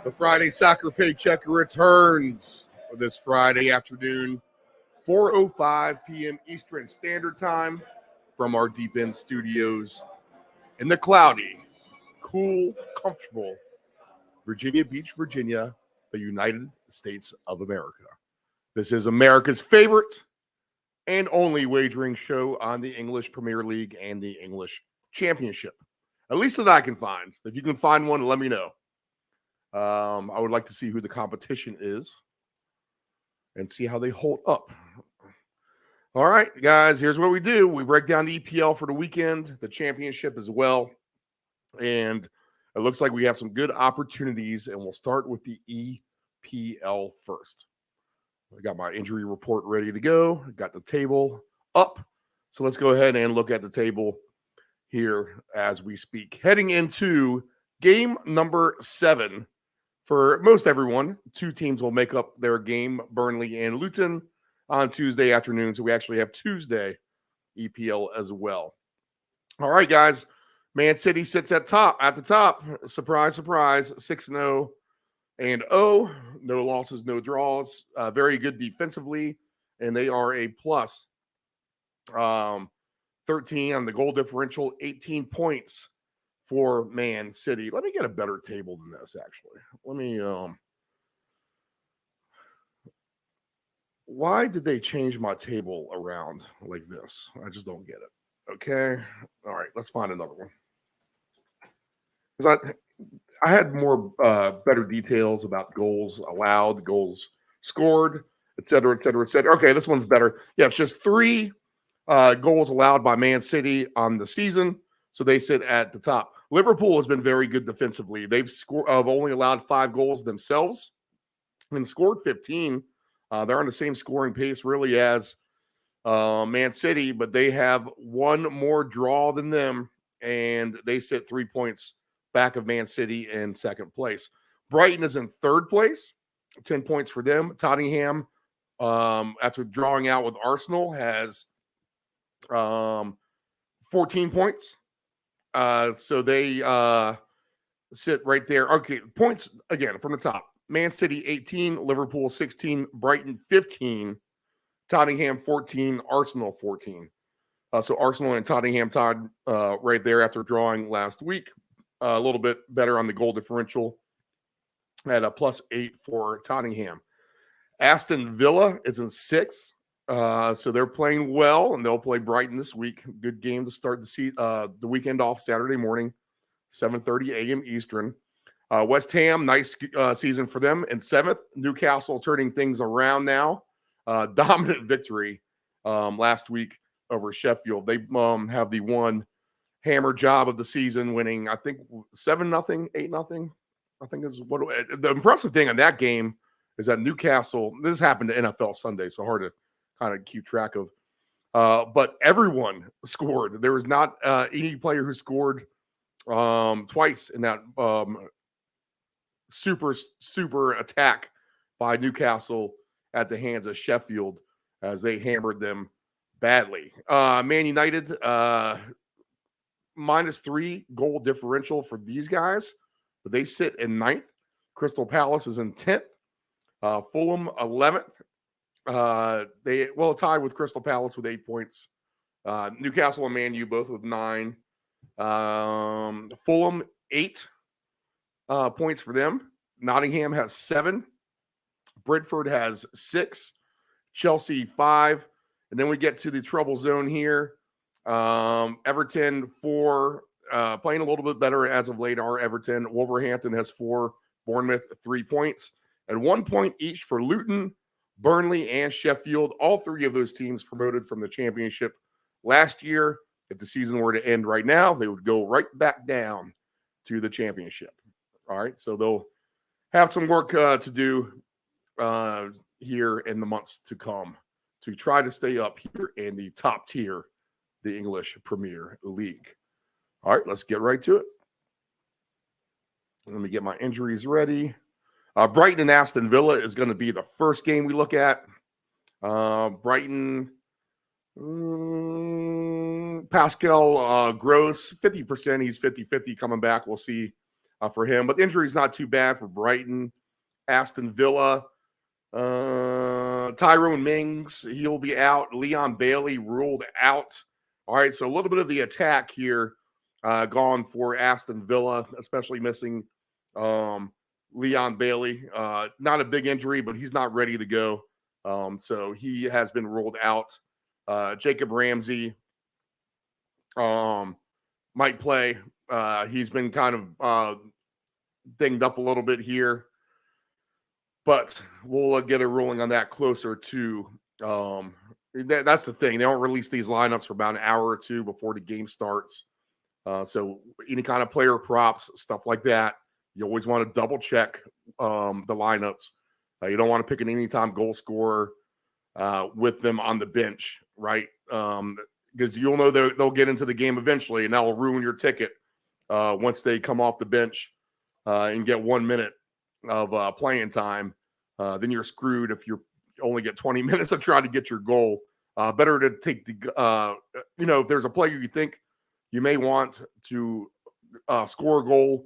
The Friday Soccer Paycheck returns this Friday afternoon, 4:05 p.m. Eastern Standard Time from our Deep End studios in the cloudy, cool, comfortable Virginia Beach, Virginia, the United States of America. This is America's favorite and only wagering show on the English Premier League and the English Championship. At least that I can find. If you can find one, let me know. I would like to see who the competition is and see how they hold up. All right, guys, here's what we do. We break down the EPL for the weekend, the championship as well. And it looks like we have some good opportunities, and we'll start with the EPL first. I got my injury report ready to go. I got the table up. So let's go ahead and look at the table here as we speak. Heading into game number 7. For most everyone, 2 teams will make up their game, Burnley and Luton, on Tuesday afternoon. So we actually have Tuesday EPL as well. All right, guys. Man City sits at the top. Surprise, surprise. 6-0 and 0. No losses, no draws. Very good defensively, and they are a plus 13 on the goal differential, 18 points for Man City. Let me get a better table than this, actually. Let me why did they change my table around like this? I just don't get it. Okay. All right, let's find another one. Because I had more better details about goals allowed, goals scored, et cetera, et cetera, et cetera. Okay, this one's better. Yeah, it's just 3 goals allowed by Man City on the season. So they sit at the top. Liverpool has been very good defensively. They've only allowed 5 goals themselves and scored 15. They're on the same scoring pace really as Man City, but they have 1 more draw than them, and they sit 3 points back of Man City in second place. Brighton is in third place, 10 points for them. Tottenham, after drawing out with Arsenal, has 14 points. So they sit right there. Okay, points again from the top. Man City 18, Liverpool 16, Brighton 15, Tottenham 14, Arsenal 14. So Arsenal and Tottenham tied right there after drawing last week. A little bit better on the goal differential at a +8 for Tottenham. Aston Villa is in 6th. So they're playing well, and they'll play Brighton this week. Good game to start the weekend off Saturday morning, 7:30 a.m. Eastern. West Ham, nice season for them in 7th. Newcastle turning things around now. Dominant victory last week over Sheffield. They have the one hammer job of the season, winning, I think, 7-0, 8-0. I think is what the impressive thing on that game is that Newcastle, this happened to NFL Sunday, so hard to kind of keep track of. But everyone scored. There was not any player who scored twice in that super attack by Newcastle at the hands of Sheffield as they hammered them badly. Man United, -3 goal differential for these guys, but they sit in 9th. Crystal Palace is in 10th. Fulham 11th. They tied with Crystal Palace with 8 points. Newcastle and Man U both with 9. Fulham 8 points for them. Nottingham has 7. Brentford has 6. Chelsea 5. And then we get to the trouble zone here. Everton 4, playing a little bit better as of late are Everton. Wolverhampton has 4. Bournemouth 3 points. And 1 point each for Luton, Burnley, and Sheffield. All 3 of those teams promoted from the championship last year. If the season were to end right now, they would go right back down to the championship. All right, so they'll have some work to do here in the months to come to try to stay up here in the top tier, the English Premier League. All right, let's get right to it. Let me get my injuries ready. Brighton and Aston Villa is going to be the first game we look at. Brighton, Pascal Gross, 50%. He's 50-50 coming back. We'll see for him. But the injury is not too bad for Brighton. Aston Villa, Tyrone Mings, he'll be out. Leon Bailey ruled out. All right, so a little bit of the attack here gone for Aston Villa, especially missing Leon Bailey. Not a big injury, but he's not ready to go. So he has been ruled out. Jacob Ramsey might play. He's been kind of dinged up a little bit here. But we'll get a ruling on that closer to that's the thing. They don't release these lineups for about an hour or two before the game starts. So any kind of player props, stuff like that, you always want to double check the lineups. You don't want to pick an anytime goal scorer with them on the bench, right? Because you'll know they'll get into the game eventually, and that will ruin your ticket once they come off the bench and get 1 minute of playing time. Then you're screwed if you only get 20 minutes to try to get your goal. Better to take the, if there's a player you think you may want to score a goal,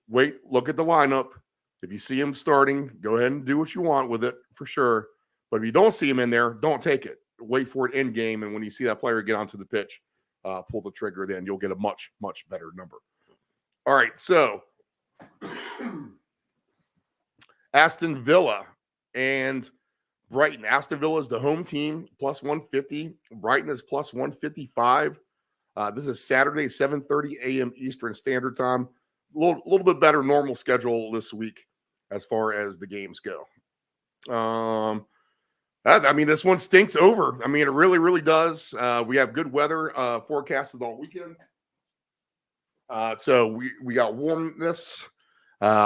wait, look at the lineup. If you see him starting, go ahead and do what you want with it for sure. But if you don't see him in there, don't take it. Wait for it in game. And when you see that player get onto the pitch, pull the trigger, then you'll get a much, much better number. All right, so Aston Villa and Brighton. Aston Villa is the home team, plus 150. Brighton is plus 155. This is Saturday, 7:30 a.m. Eastern Standard Time. A little bit better normal schedule this week as far as the games go. This one stinks over. It really, really does. We have good weather forecasted all weekend. So we got warmness.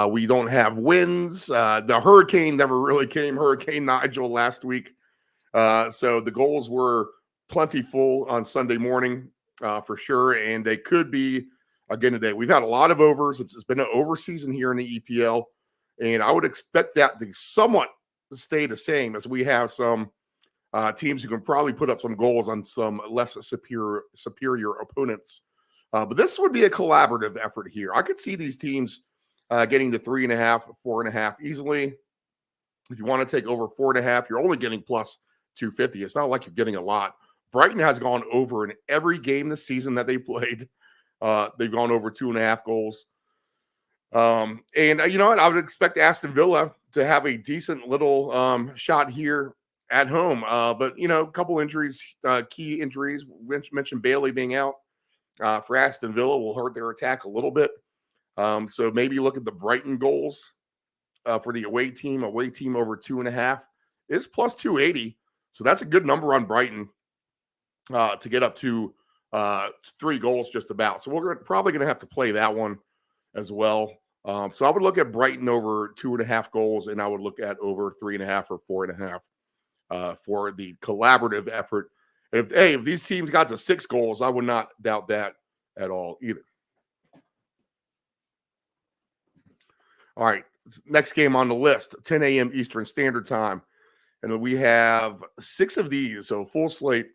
We don't have winds. The hurricane never really came. Hurricane Nigel last week. So the goals were plentiful on Sunday morning for sure. And they could be again today. We've had a lot of overs. It's been an over season here in the EPL. And I would expect that to somewhat stay the same as we have some teams who can probably put up some goals on some less superior opponents. But this would be a collaborative effort here. I could see these teams getting to 3.5, 4.5 easily. If you want to take over 4.5, you're only getting plus 250. It's not like you're getting a lot. Brighton has gone over in every game this season that they played. They've gone over 2.5 goals. And you know what? I would expect Aston Villa to have a decent little shot here at home. But, a couple injuries, key injuries. Mentioned Bailey being out for Aston Villa will hurt their attack a little bit. So maybe look at the Brighton goals for the away team. Away team over 2.5 is plus 280. So that's a good number on Brighton to get up to 3 goals just about. So we're probably going to have to play that one as well. So I would look at Brighton over 2.5 goals, and I would look at over 3.5 or 4.5 for the collaborative effort. If these teams got to 6 goals, I would not doubt that at all either. All right, next game on the list, 10 a.m. Eastern Standard Time. And we have 6 of these, so full slate,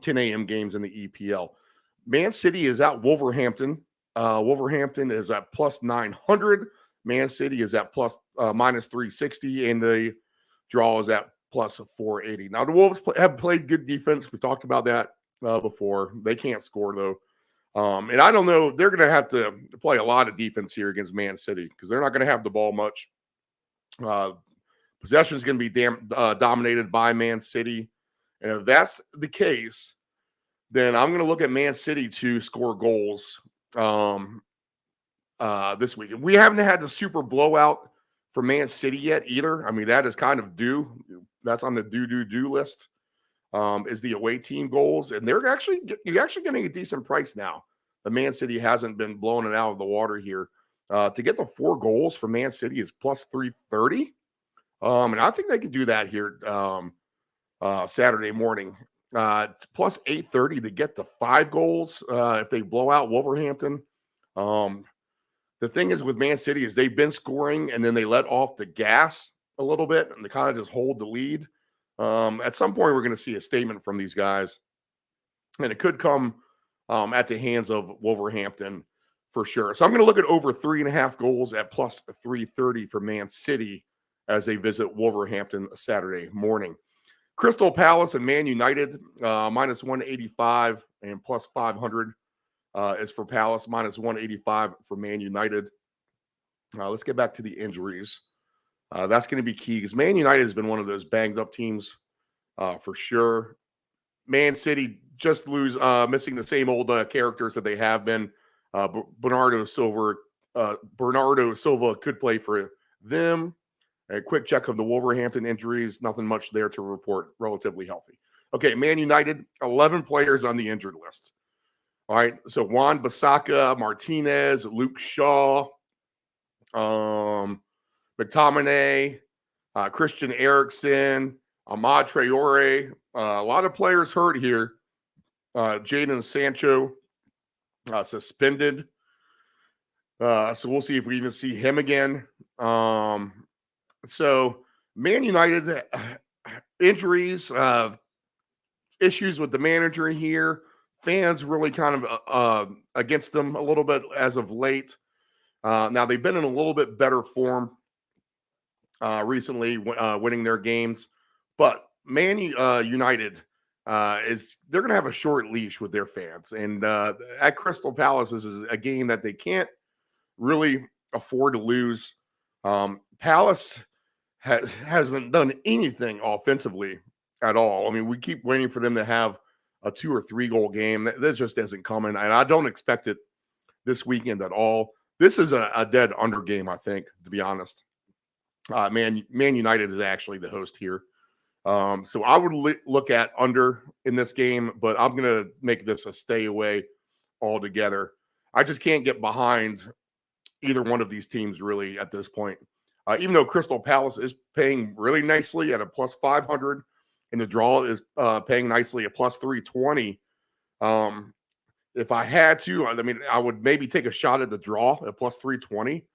10 a.m. games in the EPL. Man City is at Wolverhampton. Wolverhampton is at plus 900. Man City is at minus 360, and the draw is at plus 480. Now, the Wolves have played good defense. We talked about that before. They can't score, though. And I don't know. They're going to have to play a lot of defense here against Man City because they're not going to have the ball much. Possession is going to be dominated by Man City. And if that's the case, then I'm going to look at Man City to score goals this week. We haven't had the super blowout for Man City yet either. I mean, that is kind of due. That's on the do list. Is the away team goals, and you're actually getting a decent price now. The Man City hasn't been blowing it out of the water here. To get the 4 goals for Man City is plus 330. And I think they could do that here Saturday morning. Plus 830 to get the 5 goals if they blow out Wolverhampton. The thing is with Man City is they've been scoring and then they let off the gas a little bit and they kind of just hold the lead. At some point, we're going to see a statement from these guys, and it could come at the hands of Wolverhampton for sure. So I'm going to look at over 3.5 goals at plus 330 for Man City as they visit Wolverhampton Saturday morning. Crystal Palace and Man United, minus 185 and plus 500 is for Palace, minus 185 for Man United. Let's get back to the injuries. That's going to be key because Man United has been one of those banged up teams for sure. Man City just missing the same old characters that they have been. Bernardo Silva could play for them. A quick check of the Wolverhampton injuries. Nothing much there to report. Relatively healthy. Okay, Man United, 11 players on the injured list. All right, so Juan Bissaka, Martinez, Luke Shaw, McTominay, Christian Eriksen, Ahmad Traore. A lot of players hurt here. Jadon Sancho suspended. So we'll see if we even see him again. So Man United injuries, issues with the manager here. Fans really kind of against them a little bit as of late. Now they've been in a little bit better form recently, winning their games, but Man United they're going to have a short leash with their fans, and at Crystal Palace, this is a game that they can't really afford to lose. Palace hasn't done anything offensively at all. I mean, we keep waiting for them to have a 2 or 3 goal game. That just isn't coming, and I don't expect it this weekend at all. This is a dead under game, I think, to be honest. Man United is actually the host here. So I would look at under in this game, but I'm going to make this a stay away altogether. I just can't get behind either one of these teams really at this point. Even though Crystal Palace is paying really nicely at a plus 500 and the draw is paying nicely at plus 320. If I had to, I mean, I would maybe take a shot at the draw at plus 320.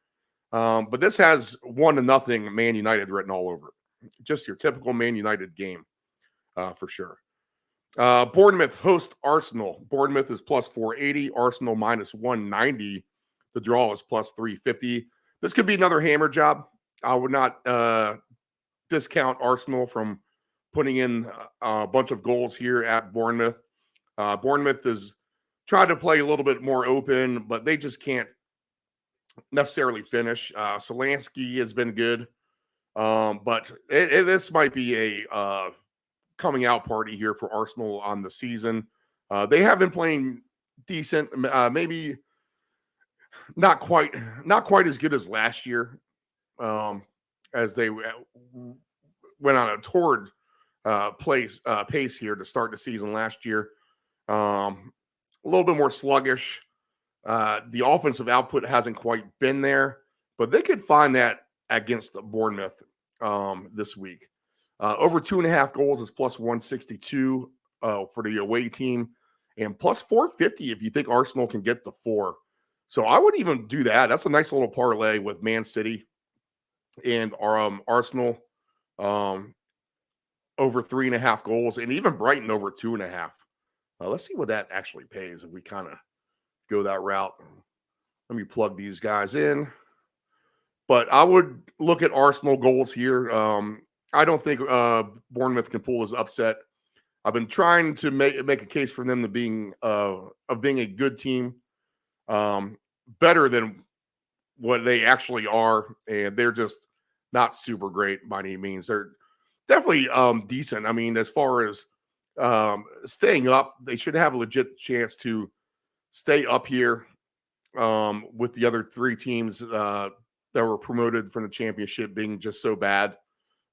But this has 1-0 Man United written all over it. Just your typical Man United game for sure. Bournemouth host Arsenal. Bournemouth is plus 480. Arsenal minus 190. The draw is plus 350. This could be another hammer job. I would not discount Arsenal from putting in a bunch of goals here at Bournemouth. Bournemouth is trying to play a little bit more open, but they just can't necessarily finish. Solanski has been good, but this might be a coming out party here for Arsenal on the season. They have been playing decent, maybe not quite as good as last year, as they went on a torrid pace here to start the season last year. A little bit more sluggish. The offensive output hasn't quite been there, but they could find that against Bournemouth this week. Over 2.5 goals is plus 162 for the away team, and plus 450 if you think Arsenal can get the 4. So I would even do that. That's a nice little parlay with Man City and Arsenal over 3.5 goals, and even Brighton over 2.5. Let's see what that actually pays if we kind of go that route. Let me plug these guys in. But I would look at Arsenal goals here. I don't think Bournemouth can pull this upset. I've been trying to make a case for them to being of being a good team, um, better than what they actually are, and they're just not super great by any means. They're definitely decent. I mean, as far as staying up, they should have a legit chance to stay up here with the other three teams that were promoted from the championship being just so bad.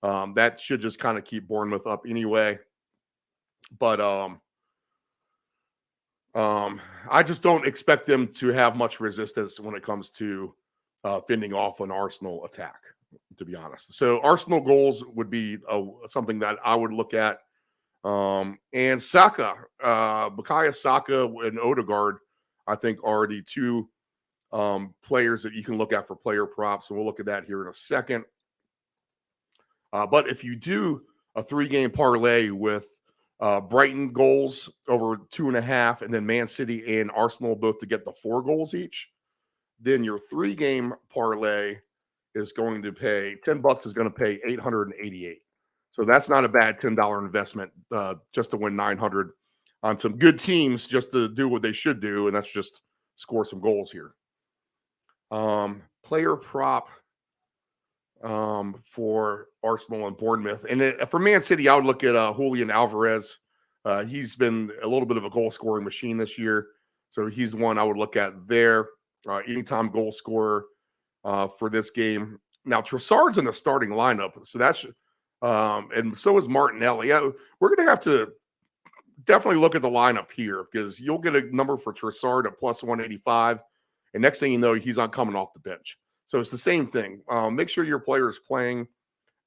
That should just kind of keep Bournemouth up anyway. But I just don't expect them to have much resistance when it comes to fending off an Arsenal attack, to be honest. So Arsenal goals would be something that I would look at. And Saka, Bukayo Saka and Odegaard, I think are the two players that you can look at for player props. So we'll look at that here in a second. But if you do a 3-game parlay with Brighton goals over 2.5, and then Man City and Arsenal both to get the 4 goals each, then your 3-game parlay is going to pay $10 is going to pay $888. So that's not a bad $10 investment just to win 900 on some good teams, just to do what they should do, and that's just score some goals here. Player prop for Arsenal and Bournemouth. And for Man City, I would look at Julian Alvarez. He's been a little bit of a goal-scoring machine this year, so he's the one I would look at there. Anytime goal scorer for this game. Now, Trossard's in the starting lineup, so that's and so is Martinelli. Yeah, we're going to have to definitely look at the lineup here because you'll get a number for Trossard at plus 185, and next thing you know, he's not coming off the bench. So it's the same thing. Make sure your player is playing,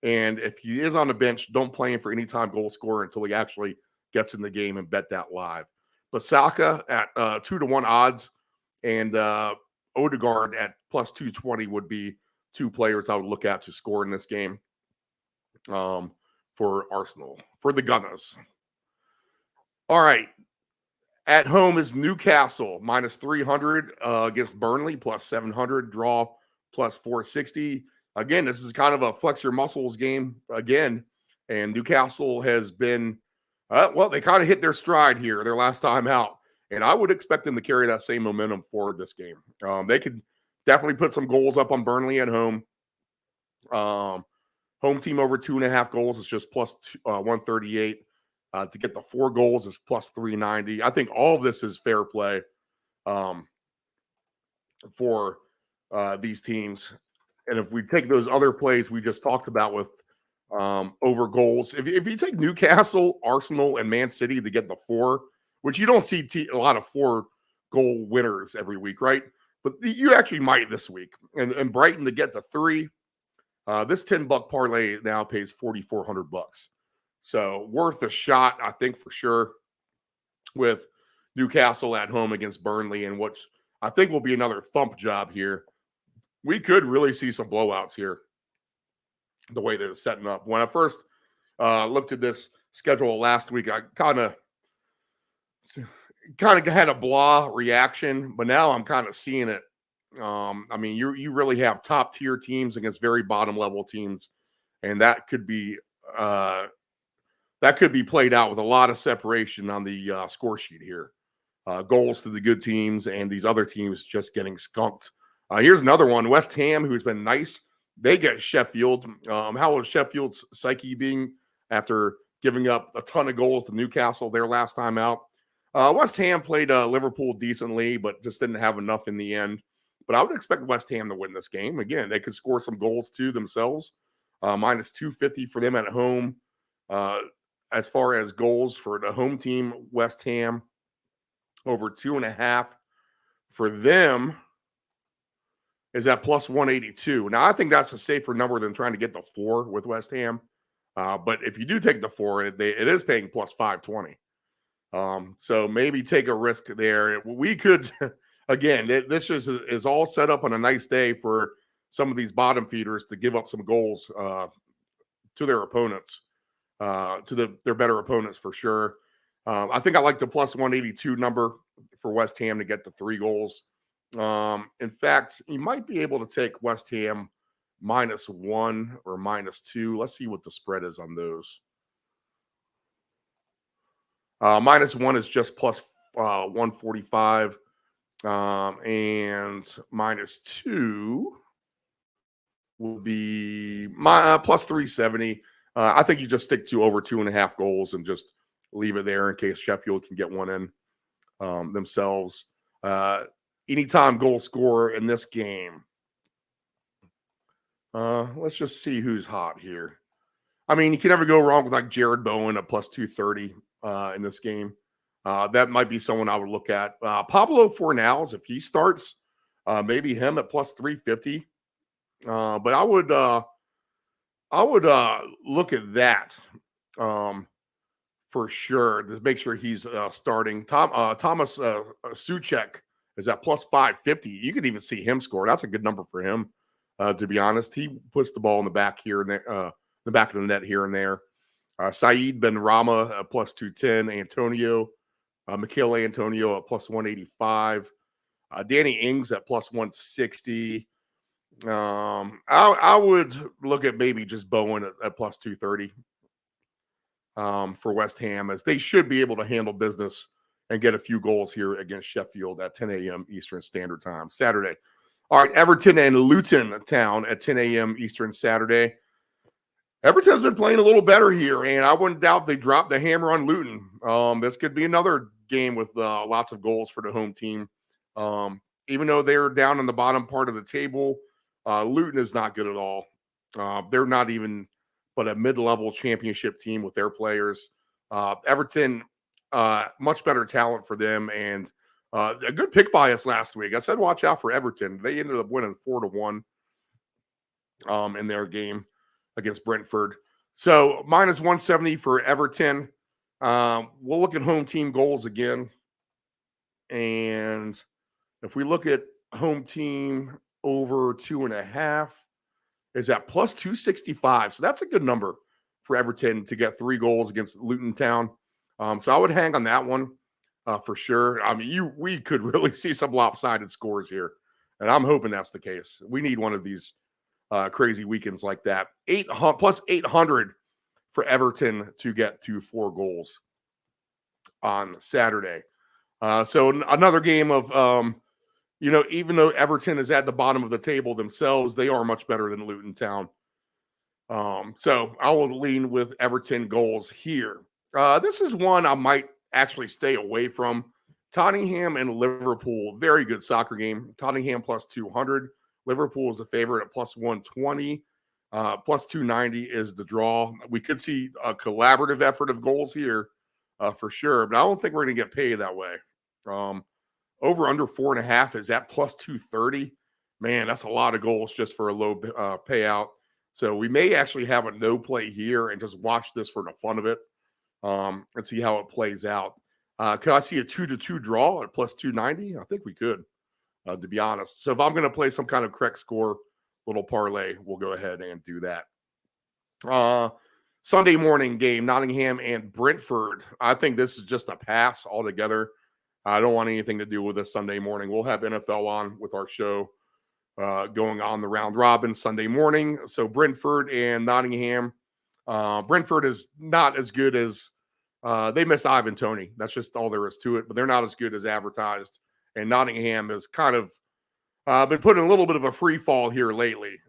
and if he is on the bench, don't play him for any time goal scorer until he actually gets in the game and bet that live. But Saka at 2-1 odds and Odegaard at plus 220 would be two players I would look at to score in this game for Arsenal, for the Gunners. All right. At home is Newcastle, minus 300 against Burnley, plus 700, draw plus 460. Again, this is kind of a flex your muscles game again. And Newcastle has been, well, they kind of hit their stride here, their last time out. And I would expect them to carry that same momentum forward this game. They could definitely put some goals up on Burnley at home. Home team over 2.5 goals is just plus 138. To get the 4 goals is plus 390. I think all of this is fair play for these teams. And if we take those other plays we just talked about with over goals, if you take Newcastle, Arsenal, and Man City to get the 4, which you don't see a lot of 4-goal winners every week, right? But you actually might this week. And Brighton to get the 3. This $10 parlay now pays $4,400. So worth a shot, I think, for sure, with Newcastle at home against Burnley, and what I think will be another thump job here. We could really see some blowouts here, the way that it's setting up. When I first looked at this schedule last week, I kind of had a blah reaction, but now I'm kind of seeing it. I mean, you really have top tier teams against very bottom level teams, and that could be played out with a lot of separation on the score sheet here. Goals to the good teams and these other teams just getting skunked. Here's another one. West Ham, who's been nice. They get Sheffield. How was Sheffield's psyche being after giving up a ton of goals to Newcastle their last time out? West Ham played Liverpool decently, but just didn't have enough in the end. But I would expect West Ham to win this game. Again, they could score some goals too themselves. Minus 250 for them at home. As far as goals for the home team, West Ham over 2.5 for them is at plus 182. Now, I think that's a safer number than trying to get the 4 with West Ham. But if you do take the 4, it is paying plus 520. So maybe take a risk there. We could, again, this is all set up on a nice day for some of these bottom feeders to give up some goals to their opponents. Their better opponents for sure. I think I like the plus 182 number for West Ham to get the 3 goals. In fact, you might be able to take West Ham -1 or -2. Let's see what the spread is on those. -1 is just plus 145. And -2 would be plus 370. I think you just stick to over 2.5 goals and just leave it there in case Sheffield can get one in themselves. Anytime goal scorer in this game. Let's just see who's hot here. I mean, you can never go wrong with like Jared Bowen at plus 230 in this game. That might be someone I would look at. Pablo Fornals, if he starts, maybe him at plus 350. But I would look at that for sure to make sure he's starting. Thomas Suchek is at plus 550. You could even see him score. That's a good number for him, to be honest. He puts the ball in the back here and there, the back of the net here and there. Saeed Ben Rama at plus 210. Antonio, Michael Antonio at plus 185. Danny Ings at plus 160. I would look at maybe just Bowen at plus 230 for West Ham, as they should be able to handle business and get a few goals here against Sheffield at 10 a.m. Eastern Standard Time Saturday. All right, Everton and Luton Town at 10 a.m. Eastern Saturday. Everton's been playing a little better here, and I wouldn't doubt they dropped the hammer on Luton. This could be another game with lots of goals for the home team. Even though they're down on the bottom part of the table, Luton is not good at all. They're not even but a mid-level championship team with their players. Everton, much better talent for them, and a good pick by us last week. I said watch out for Everton. They ended up winning 4-1 in their game against Brentford. So minus 170 for Everton. We'll look at home team goals again. And if we look at home team over 2.5, is at plus 265. So that's a good number for Everton to get 3 goals against Luton Town. So I would hang on that one for sure. I mean, we could really see some lopsided scores here. And I'm hoping that's the case. We need one of these crazy weekends like that. Plus 800 for Everton to get to 4 goals on Saturday. So another game of, even though Everton is at the bottom of the table themselves, they are much better than Luton Town. So I will lean with Everton goals here. This is one I might actually stay away from. Tottenham and Liverpool, very good soccer game. Tottenham plus 200. Liverpool is the favorite at plus 120. Plus 290 is the draw. We could see a collaborative effort of goals here for sure, but I don't think we're going to get paid that way. Over under 4.5 is at plus 230. Man, that's a lot of goals just for a low payout. So we may actually have a no play here and just watch this for the fun of it and see how it plays out. Could I see a 2-2 draw at plus 290? I think we could, to be honest. So if I'm going to play some kind of correct score little parlay, we'll go ahead and do that. Sunday morning game, Nottingham and Brentford. I think this is just a pass altogether. I don't want anything to do with this Sunday morning. We'll have NFL on with our show going on the round robin Sunday morning. So Brentford and Nottingham. Brentford is not as good as they miss Ivan Toney. That's just all there is to it. But they're not as good as advertised. And Nottingham has kind of been put in a little bit of a free fall here lately.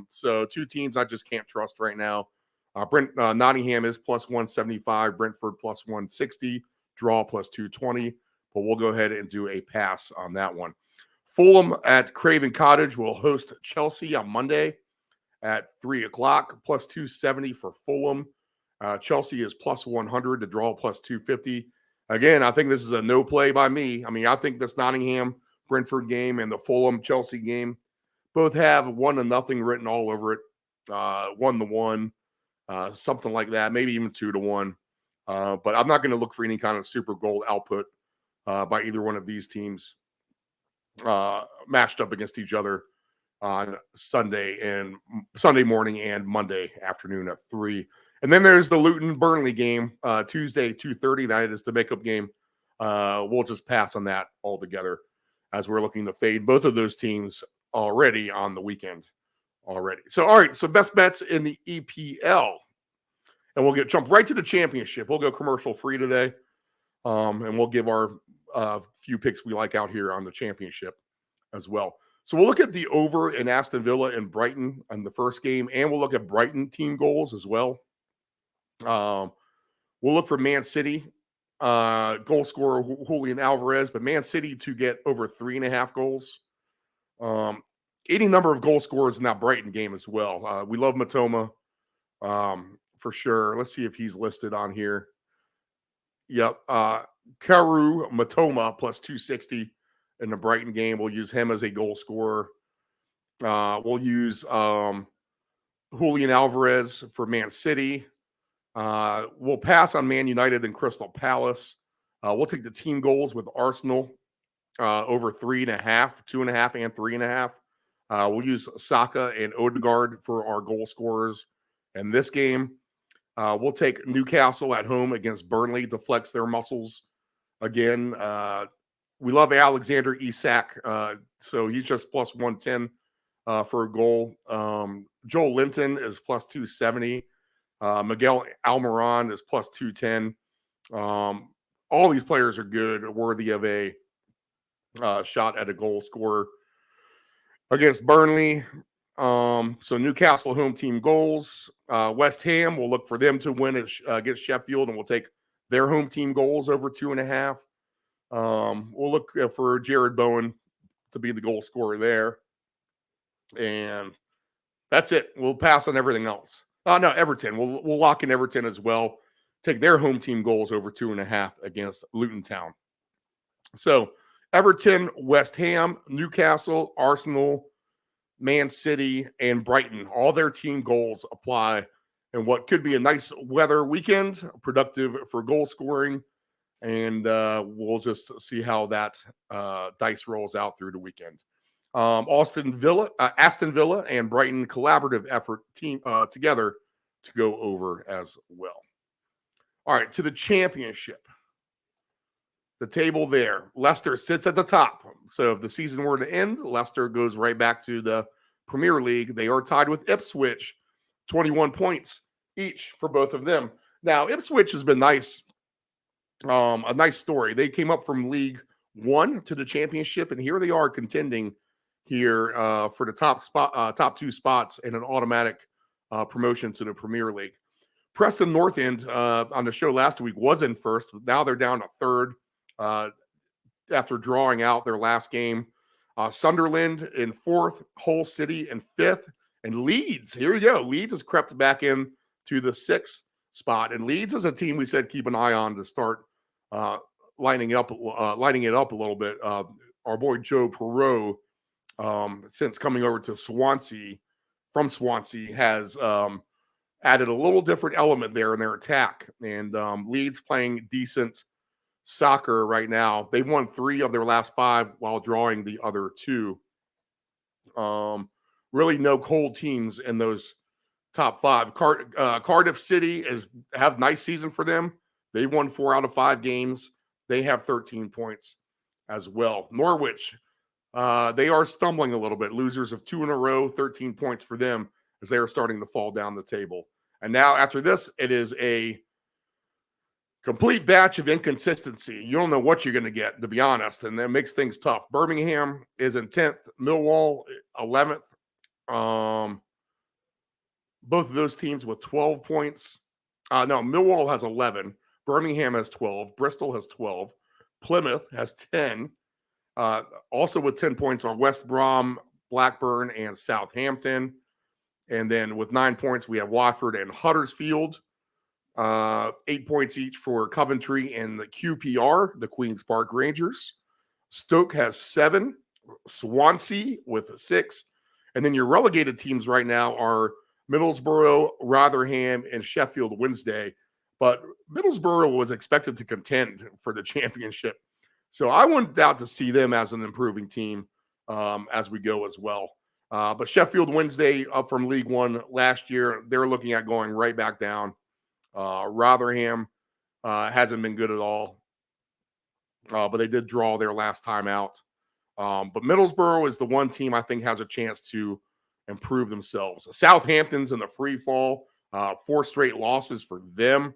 So two teams I just can't trust right now. Nottingham is plus 175. Brentford plus 160. Draw plus 220. But we'll go ahead and do a pass on that one. Fulham at Craven Cottage will host Chelsea on Monday at 3 o'clock, plus 270 for Fulham. Chelsea is plus 100 to draw plus 250. Again, I think this is a no play by me. I mean, I think this Nottingham-Brentford game and the Fulham-Chelsea game both have 1-0 written all over it. 1-1, something like that, maybe even 2-1. But I'm not going to look for any kind of super goal output by either one of these teams matched up against each other on Sunday morning and Monday afternoon at 3. And then there's the Luton-Burnley game, Tuesday, 2:30. That is the makeup game. We'll just pass on that altogether as we're looking to fade both of those teams already on the weekend already. So, all right. So, best bets in the EPL. And we'll jump right to the championship. We'll go commercial free today. And we'll give our few picks we like out here on the championship as well. So we'll look at the over in Aston Villa and Brighton in the first game, and we'll look at Brighton team goals as well. We'll look for Man City goal scorer Julian Alvarez, but Man City to get over 3.5 goals. Any number of goal scorers in that Brighton game as well. We love Matoma for sure. Let's see if he's listed on here. Yep. Karu Matoma plus 260 in the Brighton game. We'll use him as a goal scorer. We'll use Julian Alvarez for Man City. We'll pass on Man United and Crystal Palace. We'll take the team goals with Arsenal over 3.5, 2.5, and 3.5. We'll use Saka and Odegaard for our goal scorers in this game. We'll take Newcastle at home against Burnley to flex their muscles again. We love Alexander Isak, so he's just plus 110 for a goal. Joel Linton is plus 270. Miguel Almiron is plus 210. All these players are good, worthy of a shot at a goal scorer against Burnley. So Newcastle home team goals. West Ham, we'll look for them to win against Sheffield, and we'll take their home team goals over 2.5. We'll look for Jared Bowen to be the goal scorer there. And that's it. We'll pass on everything else. No, Everton. We'll lock in Everton as well. Take their home team goals over 2.5 against Luton Town. So Everton, West Ham, Newcastle, Arsenal, Man City, and Brighton. All their team goals apply in what could be a nice weather weekend, productive for goal scoring. And we'll just see how that dice rolls out through the weekend. Aston Villa and Brighton collaborative effort team together to go over as well. All right, to the championship. The table there. Leicester sits at the top. So if the season were to end, Leicester goes right back to the Premier League. They are tied with Ipswich, 21 points each for both of them. Now, Ipswich has been nice. A nice story. They came up from League One to the championship, and here they are contending here for the top two spots in an automatic promotion to the Premier League. Preston North End on the show last week was in first. Now they're down to third after drawing out their last game. Sunderland in fourth, Hull City in fifth, and Leeds. Here we go. Leeds has crept back in to the sixth spot, and Leeds is a team we said keep an eye on to start lining it up a little bit. Our boy Joe Perreault, since coming over to Swansea from Swansea, has added a little different element there in their attack. And Leeds playing decent soccer right now. They've won 3 of their last 5 while drawing the other 2. Really no cold teams in those top 5. Cardiff City have nice season for them. They won 4 out of 5 games. They have 13 points as well. Norwich, they are stumbling a little bit. Losers of 2 in a row, 13 points for them as they are starting to fall down the table. And now after this, it is a complete batch of inconsistency. You don't know what you're going to get, to be honest, and that makes things tough. Birmingham is in 10th, Millwall 11th. Both of those teams with 12 points. No, Millwall has 11. Birmingham has 12. Bristol has 12. Plymouth has 10. Also with 10 points are West Brom, Blackburn, and Southampton. And then with 9 points, we have Watford and Huddersfield. 8 points each for Coventry and the QPR, the Queen's Park Rangers. Stoke has 7. Swansea with 6. And then your relegated teams right now are Middlesbrough, Rotherham, and Sheffield Wednesday. But Middlesbrough was expected to contend for the championship. So I wouldn't doubt to see them as an improving team as we go as well. But Sheffield Wednesday, up from League One last year, they're looking at going right back down. Rotherham hasn't been good at all. But they did draw their last time out. But Middlesbrough is the one team I think has a chance to and prove themselves. Southampton's in the free fall, 4 straight losses for them.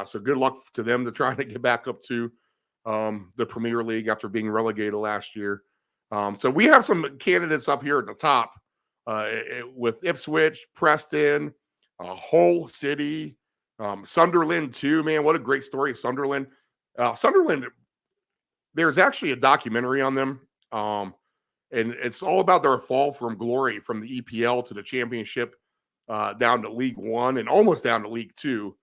So good luck to them to try to get back up to the Premier League after being relegated last year. So we have some candidates up here at the top with Ipswich, Preston, Hull City, Sunderland too. Man, what a great story, Sunderland. Sunderland, there's actually a documentary on them, and it's all about their fall from glory from the EPL to the Championship, down to League One and almost down to League Two.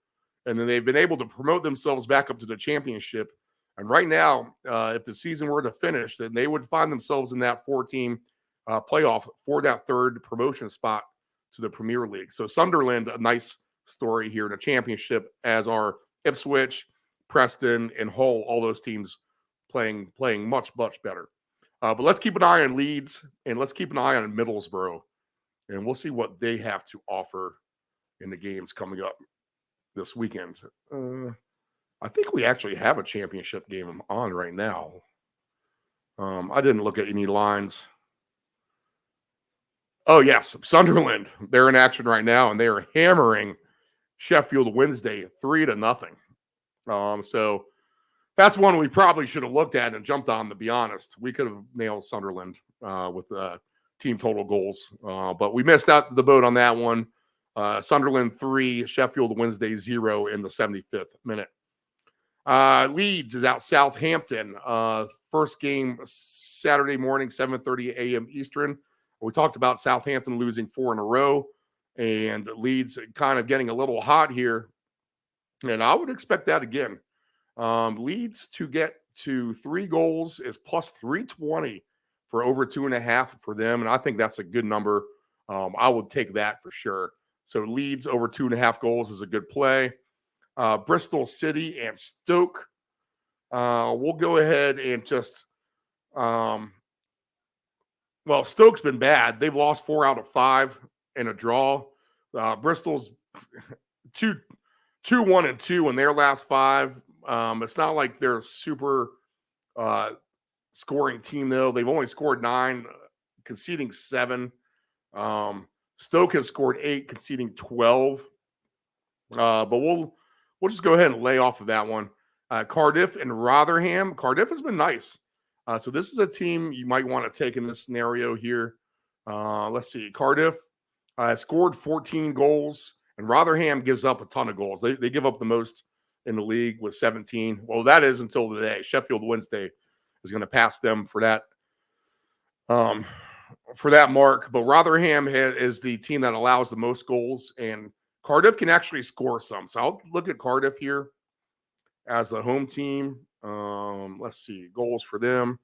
And then they've been able to promote themselves back up to the Championship. And right now, if the season were to finish, then they would find themselves in that 4-team playoff for that 3rd promotion spot to the Premier League. So Sunderland, a nice story here in the Championship, as are Ipswich, Preston, and Hull. All those teams playing much, much better. But let's keep an eye on Leeds, and let's keep an eye on Middlesbrough, and we'll see what they have to offer in the games coming up this weekend. I think we actually have a championship game on right now. I didn't look at any lines. Oh, yes, Sunderland. They're in action right now, and they are hammering Sheffield Wednesday 3-0. So that's one we probably should have looked at and jumped on, to be honest. We could have nailed Sunderland with team total goals, but we missed out the boat on that one. Sunderland 3, Sheffield Wednesday 0 in the 75th minute. Leeds is out Southampton. First game Saturday morning, 7:30 a.m. Eastern. We talked about Southampton losing 4 in a row, and Leeds kind of getting a little hot here. And I would expect that again. Leeds to get to 3 goals is plus 320 for over 2.5 for them. And I think that's a good number. I would take that for sure. So Leeds over 2.5 goals is a good play. Bristol City and Stoke. We'll go ahead and just, Stoke's been bad. They've lost 4 out of 5 in a draw. Bristol's 2-1-2 in their last 5. It's not like they're a super scoring team, though. They've only scored 9, conceding 7. Stoke has scored 8, conceding 12. But we'll just go ahead and lay off of that one. Cardiff and Rotherham. Cardiff has been nice. So this is a team you might want to take in this scenario here. Let's see. Cardiff scored 14 goals, and Rotherham gives up a ton of goals. They give up the most in the league with 17. Well, that is until today. Sheffield Wednesday is going to pass them for that mark. But Rotherham is the team that allows the most goals, and Cardiff can actually score some. So I'll look at Cardiff here as the home team. Let's see. Goals for them.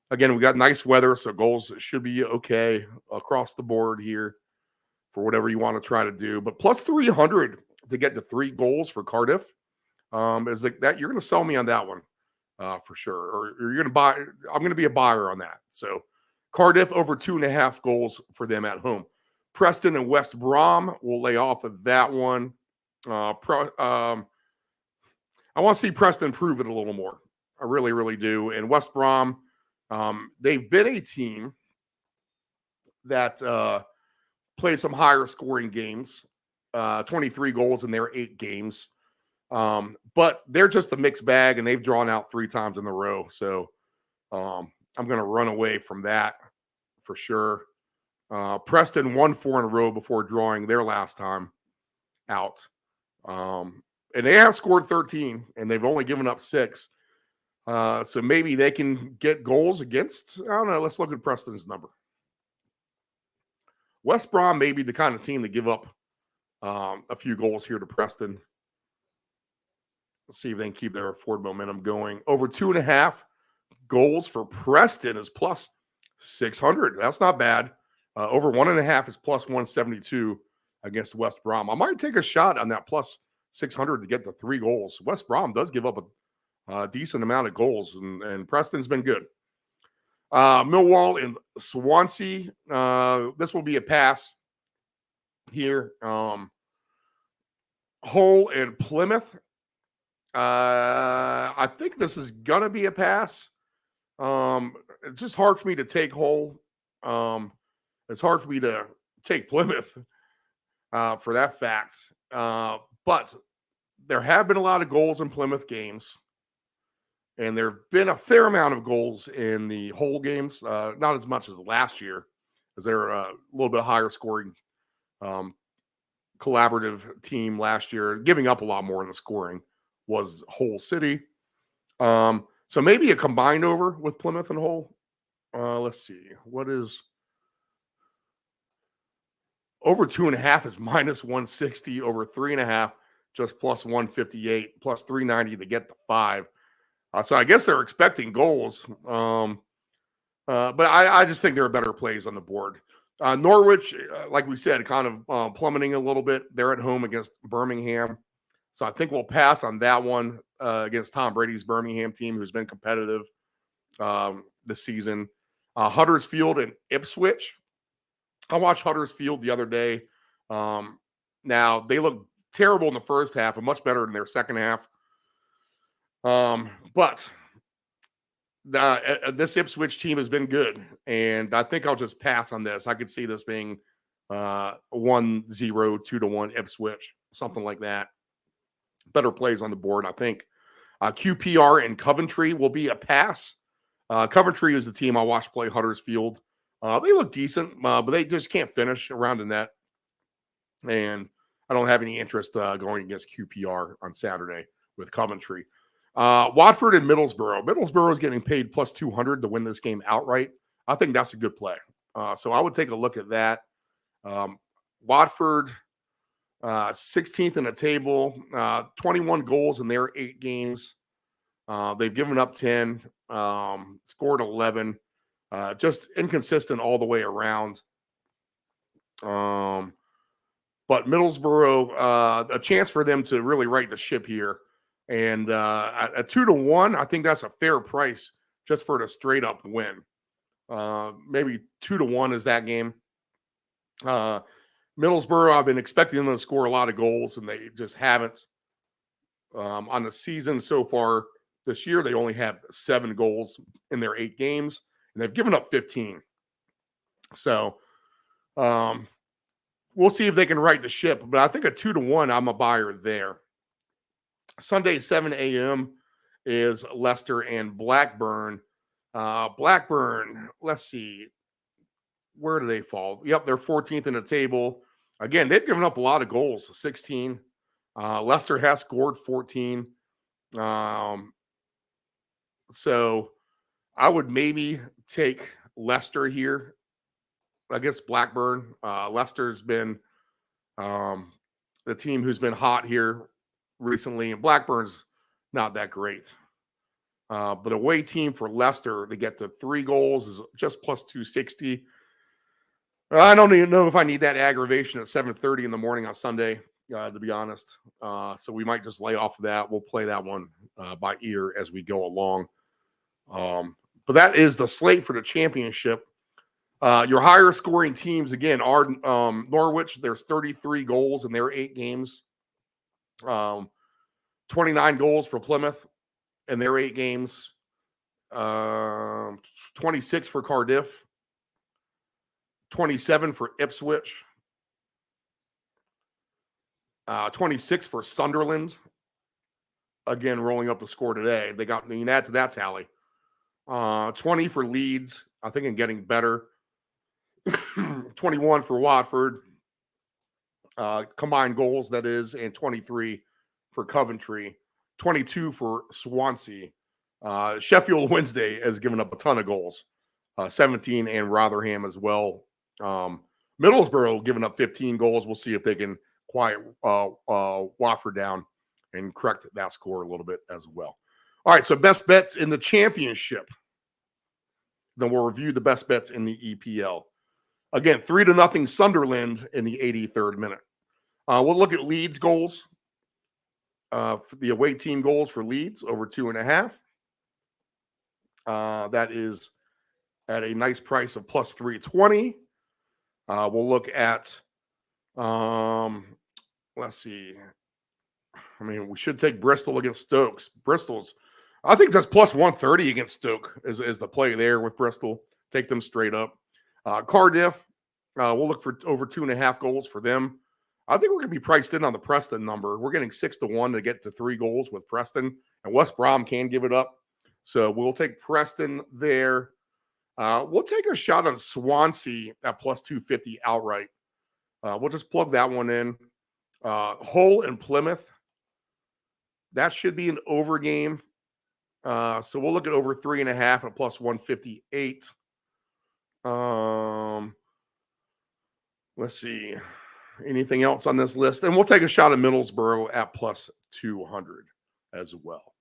Again, we got nice weather, so goals should be okay across the board here for whatever you want to try to do. But plus 300 to get to 3 goals for Cardiff is like that. You're going to sell me on that one for sure. Or you're going to buy. I'm going to be a buyer on that. So Cardiff over 2.5 goals for them at home. Preston and West Brom, we'll lay off of that one. I want to see Preston prove it a little more. I really, really do. And West Brom, they've been a team that played some higher scoring games, 23 goals in their 8 games. But they're just a mixed bag, and they've drawn out 3 times in a row. So I'm going to run away from that for sure. Preston won 4 in a row before drawing their last time out. And they have scored 13, and they've only given up 6. So maybe they can get goals against, I don't know, let's look at Preston's number. West Brom may be the kind of team to give up a few goals here to Preston. Let's see if they can keep their forward momentum going. Over 2.5 goals for Preston is plus 600. That's not bad. Over 1.5 is plus 172 against West Brom. I might take a shot on that plus 600 to get the 3 goals. West Brom does give up a decent amount of goals, and Preston's been good. Millwall and Swansea. This will be a pass here. Hull and Plymouth. I think this is going to be a pass. It's just hard for me to take Hull. It's hard for me to take Plymouth for that fact. But there have been a lot of goals in Plymouth games. And there have been a fair amount of goals in the whole games, not as much as last year, as they're a little bit higher scoring collaborative team last year. Giving up a lot more in the scoring was Hull City. So maybe a combined over with Plymouth and Hull. Let's see. What is over 2.5 is minus 160, over 3.5 just plus 158, plus 390 to get the 5. So I guess they're expecting goals. But I just think there are better plays on the board. Norwich, like we said, kind of plummeting a little bit. They're at home against Birmingham. So I think we'll pass on that one against Tom Brady's Birmingham team, who's been competitive this season. Huddersfield and Ipswich. I watched Huddersfield the other day. Now, they look terrible in the first half and much better in their second half. But this Ipswich team has been good, and I think I'll just pass on this. I could see this being 1-0, 2-1 Ipswich, something like that. Better plays on the board, I think. QPR and Coventry will be a pass. Coventry is the team I watched play Huddersfield. They look decent, but they just can't finish around the net. And I don't have any interest going against QPR on Saturday with Coventry. Watford and Middlesbrough. Middlesbrough is getting paid plus 200 to win this game outright. I think that's a good play. So I would take a look at that. Watford, 16th in the table, 21 goals in their 8 games. They've given up 10, scored 11. Just inconsistent all the way around. But Middlesbrough, a chance for them to really right the ship here. And at 2-1, I think that's a fair price just for a straight up win. Maybe 2-1 is that game. Middlesbrough, I've been expecting them to score a lot of goals, and they just haven't. On the season so far this year, they only have 7 goals in their 8 games, and they've given up 15. So we'll see if they can right the ship. But I think at 2-1, I'm a buyer there. Sunday, 7 a.m. is Leicester and Blackburn. Blackburn, let's see. Where do they fall? Yep, they're 14th in the table. Again, they've given up a lot of goals, 16. Leicester has scored 14. So I would maybe take Leicester here against Blackburn. Leicester's been the team who's been hot here recently, and Blackburn's not that great. But away team for Leicester to get to 3 goals is just plus 260. I don't even know if I need that aggravation at 7:30 in the morning on Sunday, to be honest. So we might just lay off of that. We'll play that one by ear as we go along. But that is the slate for the championship. Your higher scoring teams, again, are Norwich. There's 33 goals in their 8 games. 29 goals for Plymouth in their 8 games. 26 for Cardiff. 27 for Ipswich. 26 for Sunderland. Again, rolling up the score today. You can add to that tally. 20 for Leeds, I think, and getting better. 21 for Watford. Combined goals, that is, and 23 for Coventry. 22 for Swansea. Sheffield Wednesday has given up a ton of goals. 17, and Rotherham as well. Middlesbrough giving up 15 goals. We'll see if they can quiet Watford down and correct that score a little bit as well. All right, so best bets in the championship. Then we'll review the best bets in the EPL. Again, 3-0 Sunderland in the 83rd minute. We'll look at Leeds goals. The away team goals for Leeds, over 2.5. That is at a nice price of plus 320. We'll look at, let's see. I mean, we should take Bristol against Stokes. Bristol's, I think that's plus 130 against Stoke is the play there with Bristol. Take them straight up. Cardiff, We'll look for over 2.5 goals for them. I think we're going to be priced in on the Preston number. We're getting 6-1 to get to 3 goals with Preston, and West Brom can give it up. So we'll take Preston there. We'll take a shot on Swansea at plus 250 outright. We'll just plug that one in. Hull and Plymouth. That should be an over game. So we'll look at over 3.5 at plus 158. Let's see. Anything else on this list? And we'll take a shot at Middlesbrough at plus 200 as well.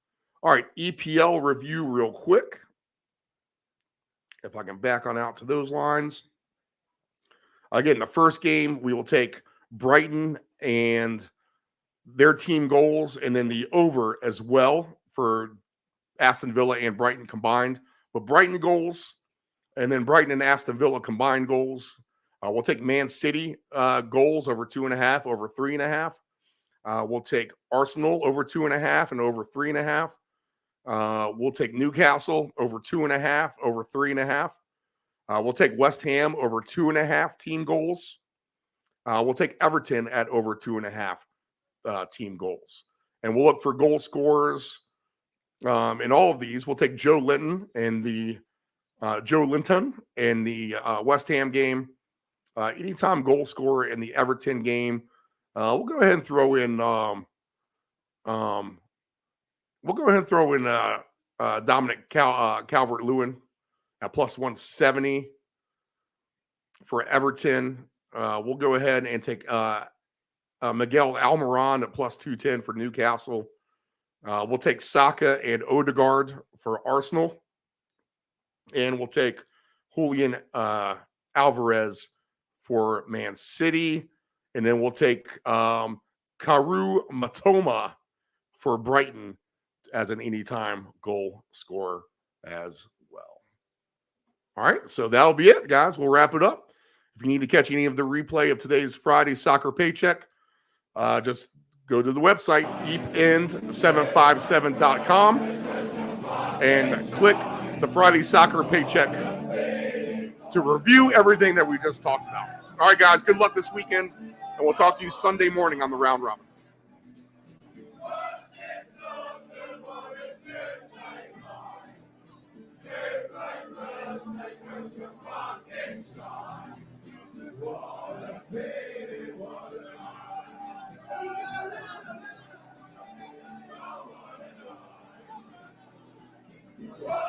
All right, EPL review real quick. If I can back on out to those lines. Again, the first game, we will take Brighton and their team goals, and then the over as well for Aston Villa and Brighton combined. But Brighton goals, and then Brighton and Aston Villa combined goals. We'll take Man City goals over 2.5, over 3.5. We'll take Arsenal over 2.5 and over 3.5. We'll take Newcastle over 2.5, over 3.5. We'll take West Ham over 2.5 team goals. We'll take Everton at over 2.5 team goals. And we'll look for goal scorers in all of these. We'll take Joe Linton and the West Ham game. Anytime goal scorer in the Everton game. We'll go ahead and throw in Dominic Calvert-Lewin at plus 170 for Everton. We'll go ahead and take Miguel Almiron at plus 210 for Newcastle. We'll take Saka and Odegaard for Arsenal. And we'll take Julian Alvarez for Man City. And then we'll take Karu Matoma for Brighton as an anytime goal scorer as well. All right, so that'll be it, guys. We'll wrap it up. If you need to catch any of the replay of today's Friday Soccer Paycheck, just go to the website, deepend757.com, and click the Friday Soccer Paycheck to review everything that we just talked about. All right, guys, good luck this weekend, and we'll talk to you Sunday morning on the Round Robin. Whoa!